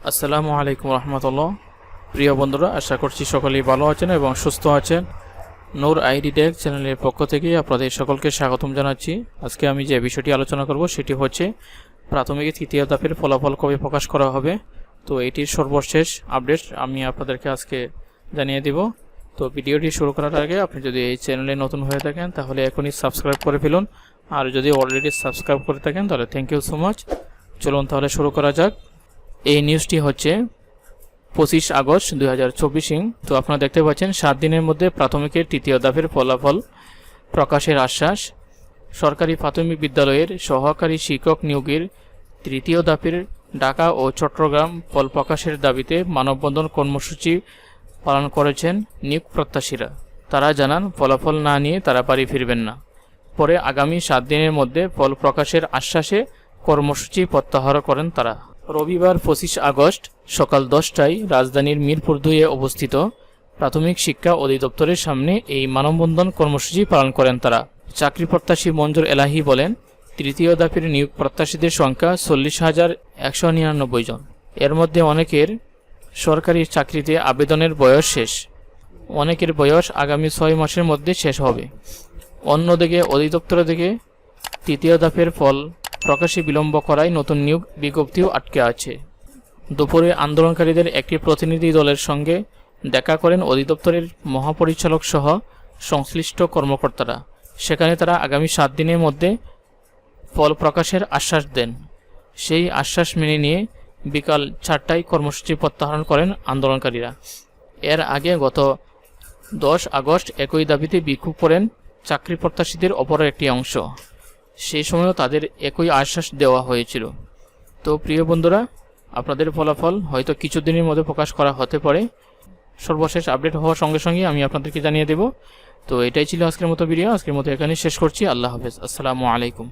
আসসালামু আলাইকুম রহমতুল্লাহ। প্রিয় বন্ধুরা, আশা করছি সকলেই ভালো আছেন এবং সুস্থ আছেন। নূর আইডি টেক চ্যানেলের পক্ষ থেকে আপনাদের সকলকে স্বাগতম জানাচ্ছি। আজকে আমি যে বিষয়টি আলোচনা করব সেটি হচ্ছে প্রাথমিক তৃতীয় ধাপের ফলাফল কবে প্রকাশ করা হবে। তো এটির সর্বশেষ আপডেট আমি আপনাদেরকে আজকে জানিয়ে দেব। তো ভিডিওটি শুরু করার আগে আপনি যদি এই চ্যানেলে নতুন হয়ে থাকেন তাহলে এখনই সাবস্ক্রাইব করে ফেলুন, আর যদি অলরেডি সাবস্ক্রাইব করে থাকেন তাহলে থ্যাংক ইউ সো মাচ। চলুন তাহলে শুরু করা যাক। এই নিউজটি হচ্ছে 25 আগস্ট 2024। তো আপনারা দেখতে পাচ্ছেন 7 দিনের মধ্যে প্রাথমিকের তৃতীয় ধাপের ফলাফল প্রকাশের আশ্বাস। সরকারি প্রাথমিক বিদ্যালয়ের সহকারী শিক্ষক নিয়োগের তৃতীয় ধাপের ঢাকা ও চট্টগ্রাম ফল প্রকাশের দাবিতে মানববন্ধন কর্মসূচি পালন করেছেন নিয়োগ প্রত্যাশীরা। তারা জানান, ফলাফল না নিয়ে তারা বাড়ি ফিরবেন না। পরে আগামী 7 দিনের মধ্যে ফল প্রকাশের আশ্বাসে কর্মসূচি প্রত্যাহার করেন তারা। রবিবার 25 আগস্ট সকাল 10টায় রাজধানীর মিরপুর 2-এ অবস্থিত প্রাথমিক শিক্ষা অধিদপ্তরের সামনে এই মানববন্ধন কর্মসূচি পালন করেন তারা। চাকরি প্রত্যাশী মঞ্জুর এলাহি বলেন, তৃতীয় ধাপের নিয়োগ প্রত্যাশীদের সংখ্যা 40,199 জন। এর মধ্যে অনেকের সরকারি চাকরিতে আবেদনের বয়স শেষ, অনেকের বয়স আগামী 6 মাসের মধ্যে শেষ হবে। অন্যদিকে অধিদপ্তর থেকে তৃতীয় ধাপের ফল প্রকাশে বিলম্ব করায় নতুন নিয়োগ বিজ্ঞপ্তিও আটকে আছে। দুপুরে আন্দোলনকারীদের একটি প্রতিনিধি দলের সঙ্গে দেখা করেন অধিদপ্তরের মহাপরিচালক সহ সংশ্লিষ্ট কর্মকর্তারা। সেখানে তারা আগামী 7 দিনের মধ্যে ফল প্রকাশের আশ্বাস দেন। সেই আশ্বাস মেনে নিয়ে বিকাল 4টায় কর্মসূচি প্রত্যাহার করেন আন্দোলনকারীরা। এর আগে গত 10 আগস্ট একই দাবিতে বিক্ষোভ করেন চাকরি প্রত্যাশীদের অপর একটি অংশ। সেই সময়ও তাদের একই আশ্বাস দেওয়া হয়েছিল। তো প্রিয় বন্ধুরা, আপনাদের ফলাফল হয়তো কিছুদিনের মধ্যে প্রকাশ করা হতে পারে। সর্বশেষ আপডেট হওয়ার সঙ্গে সঙ্গে আমি আপনাদেরকে জানিয়ে দেব। তো এটাই ছিল আজকের মতো ভিডিও। আজকের মতো এখানে শেষ করছি। আল্লাহ হাফেজ। আসসালামু আলাইকুম।